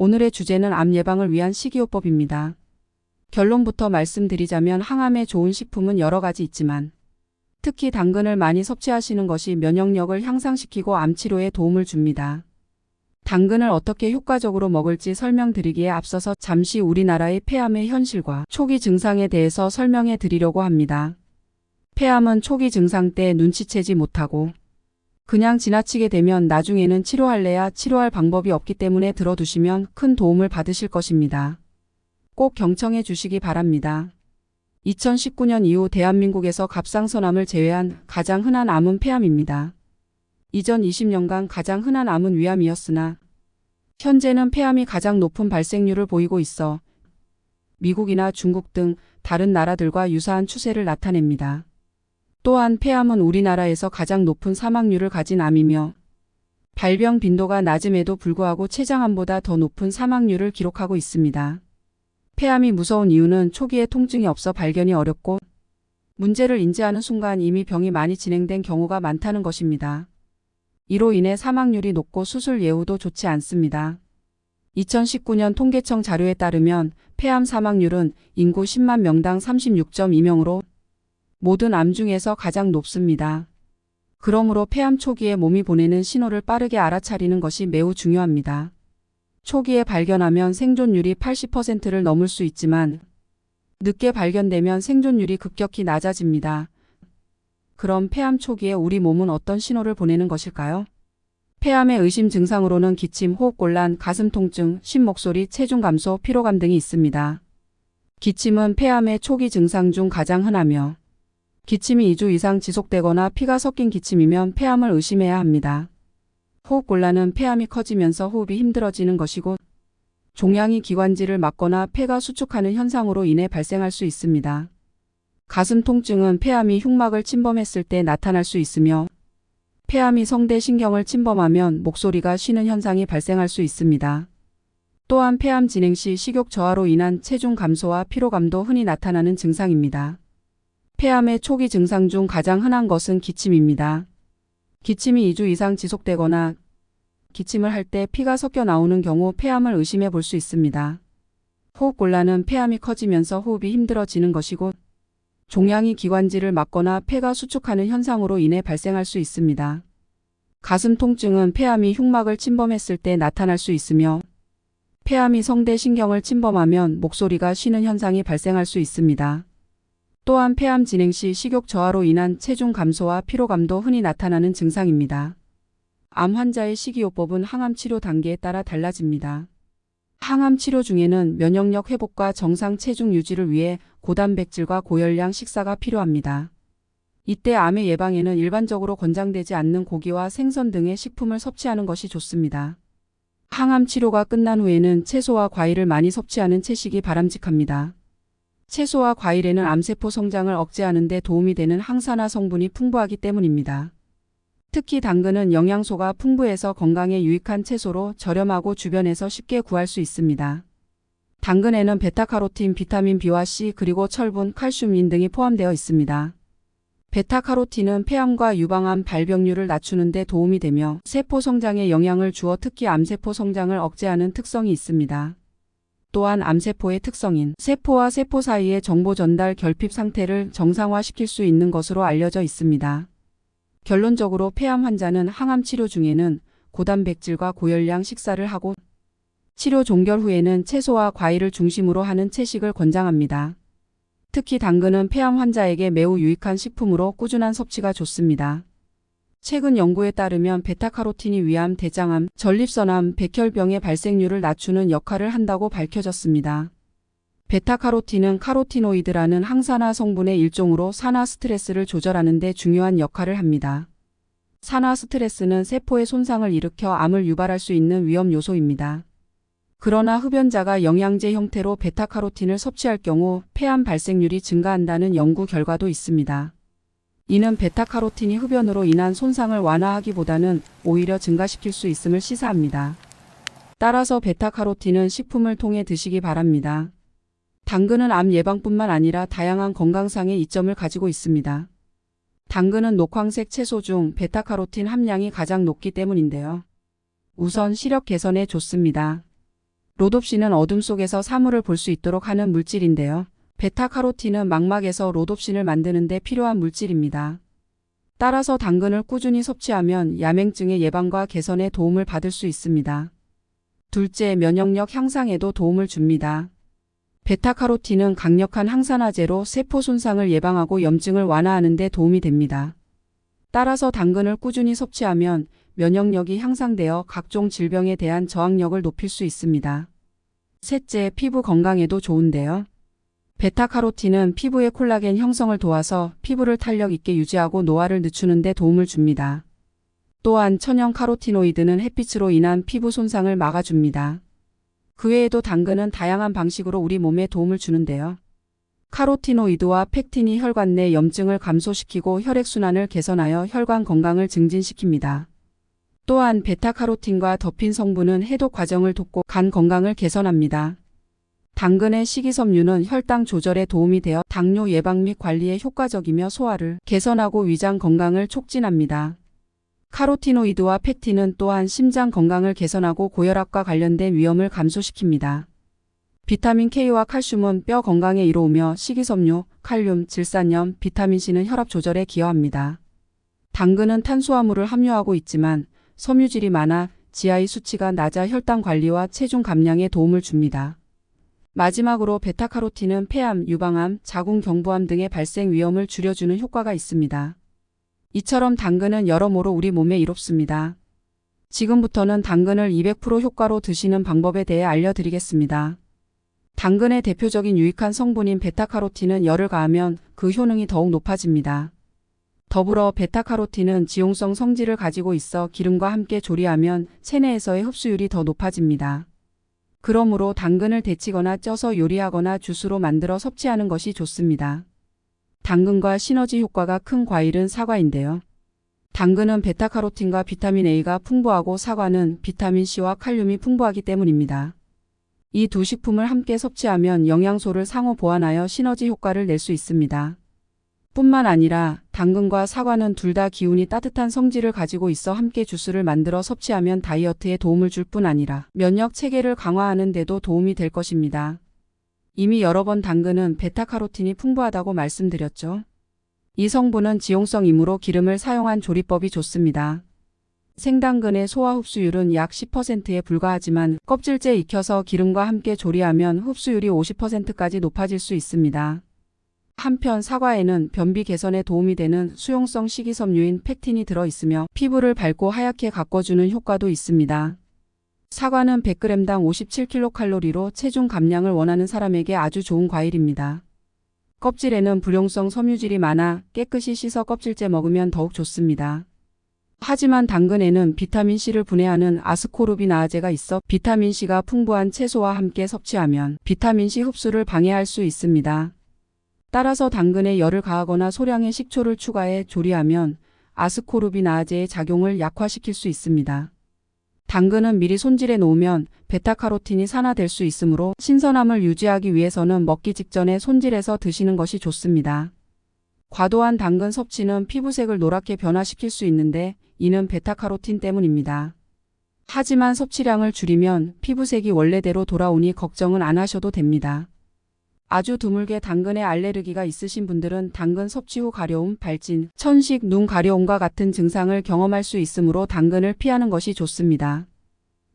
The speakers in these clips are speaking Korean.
오늘의 주제는 암 예방을 위한 식이요법입니다. 결론부터 말씀드리자면 항암에 좋은 식품은 여러 가지 있지만 특히 당근을 많이 섭취하시는 것이 면역력을 향상시키고 암 치료에 도움을 줍니다. 당근을 어떻게 효과적으로 먹을지 설명드리기에 앞서서 잠시 우리나라의 폐암의 현실과 초기 증상에 대해서 설명해 드리려고 합니다. 폐암은 초기 증상 때 눈치채지 못하고 그냥 지나치게 되면 나중에는 치료할래야 치료할 방법이 없기 때문에 들어두시면 큰 도움을 받으실 것입니다. 꼭 경청해 주시기 바랍니다. 2019년 이후 대한민국에서 갑상선암을 제외한 가장 흔한 암은 폐암입니다. 이전 20년간 가장 흔한 암은 위암이었으나 현재는 폐암이 가장 높은 발생률을 보이고 있어 미국이나 중국 등 다른 나라들과 유사한 추세를 나타냅니다. 또한 폐암은 우리나라에서 가장 높은 사망률을 가진 암이며 발병 빈도가 낮음에도 불구하고 췌장암보다 더 높은 사망률을 기록하고 있습니다. 폐암이 무서운 이유는 초기에 통증이 없어 발견이 어렵고 문제를 인지하는 순간 이미 병이 많이 진행된 경우가 많다는 것입니다. 이로 인해 사망률이 높고 수술 예후도 좋지 않습니다. 2019년 통계청 자료에 따르면 폐암 사망률은 인구 10만 명당 36.2명으로 모든 암 중에서 가장 높습니다. 그러므로 폐암 초기에 몸이 보내는 신호를 빠르게 알아차리는 것이 매우 중요합니다. 초기에 발견하면 생존율이 80%를 넘을 수 있지만 늦게 발견되면 생존율이 급격히 낮아집니다. 그럼 폐암 초기에 우리 몸은 어떤 신호를 보내는 것일까요? 폐암의 의심 증상으로는 기침, 호흡곤란, 가슴 통증, 쉰 목소리, 체중 감소, 피로감 등이 있습니다. 기침은 폐암의 초기 증상 중 가장 흔하며 기침이 2주 이상 지속되거나 피가 섞인 기침이면 폐암을 의심해야 합니다. 호흡곤란은 폐암이 커지면서 호흡이 힘들어지는 것이고 종양이 기관지를 막거나 폐가 수축하는 현상으로 인해 발생할 수 있습니다. 가슴 통증은 폐암이 흉막을 침범했을 때 나타날 수 있으며 폐암이 성대 신경을 침범하면 목소리가 쉬는 현상이 발생할 수 있습니다. 또한 폐암 진행 시 식욕 저하로 인한 체중 감소와 피로감도 흔히 나타나는 증상입니다. 폐암의 초기 증상 중 가장 흔한 것은 기침입니다. 기침이 2주 이상 지속되거나 기침을 할 때 피가 섞여 나오는 경우 폐암을 의심해 볼 수 있습니다. 호흡곤란은 폐암이 커지면서 호흡이 힘들어지는 것이고 종양이 기관지를 막거나 폐가 수축하는 현상으로 인해 발생할 수 있습니다. 가슴 통증은 폐암이 흉막을 침범했을 때 나타날 수 있으며 폐암이 성대 신경을 침범하면 목소리가 쉬는 현상이 발생할 수 있습니다. 또한 폐암 진행 시 식욕 저하로 인한 체중 감소와 피로감도 흔히 나타나는 증상입니다. 암 환자의 식이요법은 항암 치료 단계에 따라 달라집니다. 항암 치료 중에는 면역력 회복과 정상 체중 유지를 위해 고단백질과 고열량 식사가 필요합니다. 이때 암의 예방에는 일반적으로 권장되지 않는 고기와 생선 등의 식품을 섭취하는 것이 좋습니다. 항암 치료가 끝난 후에는 채소와 과일을 많이 섭취하는 채식이 바람직합니다. 채소와 과일에는 암세포 성장을 억제하는 데 도움이 되는 항산화 성분이 풍부하기 때문입니다. 특히 당근은 영양소가 풍부해서 건강에 유익한 채소로 저렴하고 주변에서 쉽게 구할 수 있습니다. 당근에는 베타카로틴, 비타민 B와 C 그리고 철분, 칼슘인 등이 포함되어 있습니다. 베타카로틴은 폐암과 유방암 발병률을 낮추는 데 도움이 되며 세포 성장에 영향을 주어 특히 암세포 성장을 억제하는 특성이 있습니다. 또한 암세포의 특성인 세포와 세포 사이의 정보 전달 결핍 상태를 정상화시킬 수 있는 것으로 알려져 있습니다. 결론적으로 폐암 환자는 항암 치료 중에는 고단백질과 고열량 식사를 하고 치료 종결 후에는 채소와 과일을 중심으로 하는 채식을 권장합니다. 특히 당근은 폐암 환자에게 매우 유익한 식품으로 꾸준한 섭취가 좋습니다. 최근 연구에 따르면 베타카로틴이 위암, 대장암, 전립선암, 백혈병의 발생률을 낮추는 역할을 한다고 밝혀졌습니다. 베타카로틴은 카로티노이드라는 항산화 성분의 일종으로 산화 스트레스를 조절하는 데 중요한 역할을 합니다. 산화 스트레스는 세포의 손상을 일으켜 암을 유발할 수 있는 위험 요소입니다. 그러나 흡연자가 영양제 형태로 베타카로틴을 섭취할 경우 폐암 발생률이 증가한다는 연구 결과도 있습니다. 이는 베타카로틴이 흡연으로 인한 손상을 완화하기보다는 오히려 증가시킬 수 있음을 시사합니다. 따라서 베타카로틴은 식품을 통해 드시기 바랍니다. 당근은 암 예방뿐만 아니라 다양한 건강상의 이점을 가지고 있습니다. 당근은 녹황색 채소 중 베타카로틴 함량이 가장 높기 때문인데요. 우선 시력 개선에 좋습니다. 로놉신은 어둠 속에서 사물을 볼 수 있도록 하는 물질인데요. 베타카로틴은 망막에서 로놉신을 만드는 데 필요한 물질입니다. 따라서 당근을 꾸준히 섭취하면 야맹증의 예방과 개선에 도움을 받을 수 있습니다. 둘째, 면역력 향상에도 도움을 줍니다. 베타카로틴은 강력한 항산화제로 세포 손상을 예방하고 염증을 완화하는 데 도움이 됩니다. 따라서 당근을 꾸준히 섭취하면 면역력이 향상되어 각종 질병에 대한 저항력을 높일 수 있습니다. 셋째, 피부 건강에도 좋은데요. 베타카로틴은 피부의 콜라겐 형성을 도와서 피부를 탄력 있게 유지하고 노화를 늦추는 데 도움을 줍니다. 또한 천연 카로티노이드는 햇빛으로 인한 피부 손상을 막아줍니다. 그 외에도 당근은 다양한 방식으로 우리 몸에 도움을 주는데요. 카로티노이드와 펙틴이 혈관 내 염증을 감소시키고 혈액순환을 개선하여 혈관 건강을 증진시킵니다. 또한 베타카로틴과 더핀 성분은 해독 과정을 돕고 간 건강을 개선합니다. 당근의 식이섬유는 혈당 조절에 도움이 되어 당뇨 예방 및 관리에 효과적이며 소화를 개선하고 위장 건강을 촉진합니다. 카로티노이드와 펙틴은 또한 심장 건강을 개선하고 고혈압과 관련된 위험을 감소시킵니다. 비타민 K와 칼슘은 뼈 건강에 이로우며 식이섬유, 칼륨, 질산염, 비타민 C는 혈압 조절에 기여합니다. 당근은 탄수화물을 함유하고 있지만 섬유질이 많아 GI 수치가 낮아 혈당 관리와 체중 감량에 도움을 줍니다. 마지막으로 베타카로틴은 폐암, 유방암, 자궁경부암 등의 발생 위험을 줄여주는 효과가 있습니다. 이처럼 당근은 여러모로 우리 몸에 이롭습니다. 지금부터는 당근을 200% 효과로 드시는 방법에 대해 알려드리겠습니다. 당근의 대표적인 유익한 성분인 베타카로틴은 열을 가하면 그 효능이 더욱 높아집니다. 더불어 베타카로틴은 지용성 성질을 가지고 있어 기름과 함께 조리하면 체내에서의 흡수율이 더 높아집니다. 그러므로 당근을 데치거나 쪄서 요리하거나 주스로 만들어 섭취하는 것이 좋습니다. 당근과 시너지 효과가 큰 과일은 사과인데요. 당근은 베타카로틴과 비타민 A가 풍부하고 사과는 비타민 C와 칼륨이 풍부하기 때문입니다. 이 두 식품을 함께 섭취하면 영양소를 상호 보완하여 시너지 효과를 낼 수 있습니다. 뿐만 아니라 당근과 사과는 둘 다 기운이 따뜻한 성질을 가지고 있어 함께 주스를 만들어 섭취하면 다이어트에 도움을 줄 뿐 아니라 면역 체계를 강화하는 데도 도움이 될 것입니다. 이미 여러 번 당근은 베타카로틴이 풍부하다고 말씀드렸죠. 이 성분은 지용성이므로 기름을 사용한 조리법이 좋습니다. 생당근의 소화 흡수율은 약 10%에 불과하지만 껍질째 익혀서 기름과 함께 조리하면 흡수율이 50%까지 높아질 수 있습니다. 한편 사과에는 변비 개선에 도움이 되는 수용성 식이섬유인 펙틴이 들어있으며 피부를 밝고 하얗게 가꿔주는 효과도 있습니다. 사과는 100g당 57kcal로 체중 감량을 원하는 사람에게 아주 좋은 과일입니다. 껍질에는 불용성 섬유질이 많아 깨끗이 씻어 껍질째 먹으면 더욱 좋습니다. 하지만 당근에는 비타민C를 분해하는 아스코르비나아제가 있어 비타민C가 풍부한 채소와 함께 섭취하면 비타민C 흡수를 방해할 수 있습니다. 따라서 당근에 열을 가하거나 소량의 식초를 추가해 조리하면 아스코르비나아제의 작용을 약화시킬 수 있습니다. 당근은 미리 손질해 놓으면 베타카로틴이 산화될 수 있으므로 신선함을 유지하기 위해서는 먹기 직전에 손질해서 드시는 것이 좋습니다. 과도한 당근 섭취는 피부색을 노랗게 변화시킬 수 있는데 이는 베타카로틴 때문입니다. 하지만 섭취량을 줄이면 피부색이 원래대로 돌아오니 걱정은 안 하셔도 됩니다. 아주 드물게 당근에 알레르기가 있으신 분들은 당근 섭취 후 가려움, 발진, 천식, 눈 가려움과 같은 증상을 경험할 수 있으므로 당근을 피하는 것이 좋습니다.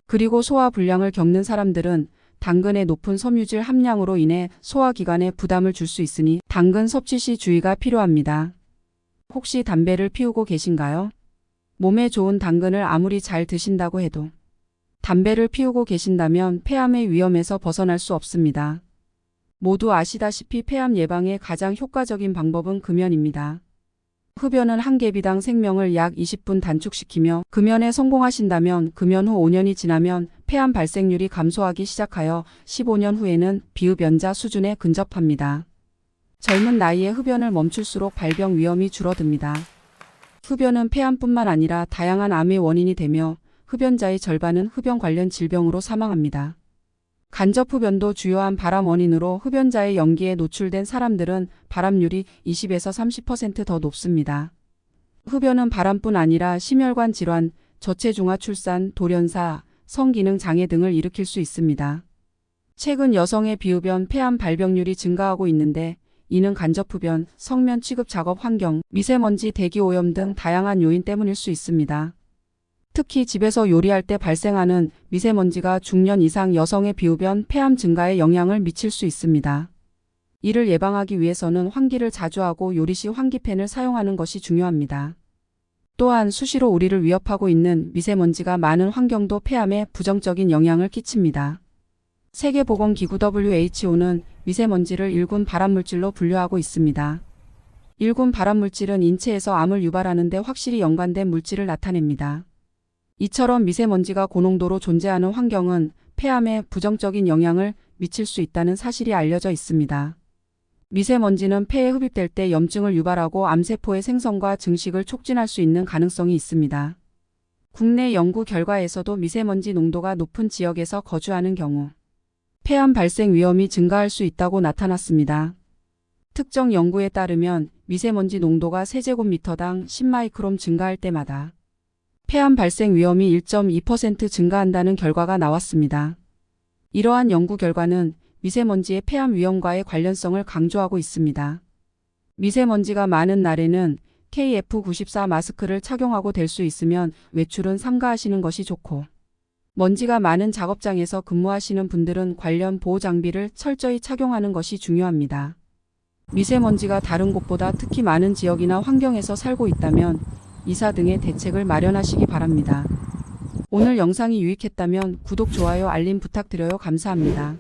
그리고 소화 불량을 겪는 사람들은 당근의 높은 섬유질 함량으로 인해 소화기관에 부담을 줄 수 있으니 당근 섭취 시 주의가 필요합니다. 혹시 담배를 피우고 계신가요? 몸에 좋은 당근을 아무리 잘 드신다고 해도 담배를 피우고 계신다면 폐암의 위험에서 벗어날 수 없습니다. 모두 아시다시피 폐암 예방에 가장 효과적인 방법은 금연입니다. 흡연은 한 개비당 생명을 약 20분 단축시키며 금연에 성공하신다면 금연 후 5년이 지나면 폐암 발생률이 감소하기 시작하여 15년 후에는 비흡연자 수준에 근접합니다. 젊은 나이에 흡연을 멈출수록 발병 위험이 줄어듭니다. 흡연은 폐암뿐만 아니라 다양한 암의 원인이 되며 흡연자의 절반은 흡연 관련 질병으로 사망합니다. 간접 흡연도 주요한 발암 원인으로 흡연자의 연기에 노출된 사람들은 발암률이 20에서 30% 더 높습니다. 흡연은 발암뿐 아니라 심혈관 질환, 저체중아 출산, 돌연사, 성기능 장애 등을 일으킬 수 있습니다. 최근 여성의 비흡연, 폐암 발병률이 증가하고 있는데 이는 간접흡연, 성면 취급 작업 환경, 미세먼지, 대기 오염 등 다양한 요인 때문일 수 있습니다. 특히 집에서 요리할 때 발생하는 미세먼지가 중년 이상 여성의 비흡연, 폐암 증가에 영향을 미칠 수 있습니다. 이를 예방하기 위해서는 환기를 자주 하고 요리 시 환기팬을 사용하는 것이 중요합니다. 또한 수시로 우리를 위협하고 있는 미세먼지가 많은 환경도 폐암에 부정적인 영향을 끼칩니다. 세계보건기구 WHO는 미세먼지를 1군 발암물질로 분류하고 있습니다. 1군 발암물질은 인체에서 암을 유발하는 데 확실히 연관된 물질을 나타냅니다. 이처럼 미세먼지가 고농도로 존재하는 환경은 폐암에 부정적인 영향을 미칠 수 있다는 사실이 알려져 있습니다. 미세먼지는 폐에 흡입될 때 염증을 유발하고 암세포의 생성과 증식을 촉진할 수 있는 가능성이 있습니다. 국내 연구 결과에서도 미세먼지 농도가 높은 지역에서 거주하는 경우 폐암 발생 위험이 증가할 수 있다고 나타났습니다. 특정 연구에 따르면 미세먼지 농도가 세제곱미터당 10마이크롬 증가할 때마다 폐암 발생 위험이 1.2% 증가한다는 결과가 나왔습니다. 이러한 연구 결과는 미세먼지의 폐암 위험과의 관련성을 강조하고 있습니다. 미세먼지가 많은 날에는 KF94 마스크를 착용하고 될 수 있으면 외출은 삼가하시는 것이 좋고, 먼지가 많은 작업장에서 근무하시는 분들은 관련 보호 장비를 철저히 착용하는 것이 중요합니다. 미세먼지가 다른 곳보다 특히 많은 지역이나 환경에서 살고 있다면 이사 등의 대책을 마련하시기 바랍니다. 오늘 영상이 유익했다면 구독, 좋아요, 알림 부탁드려요. 감사합니다.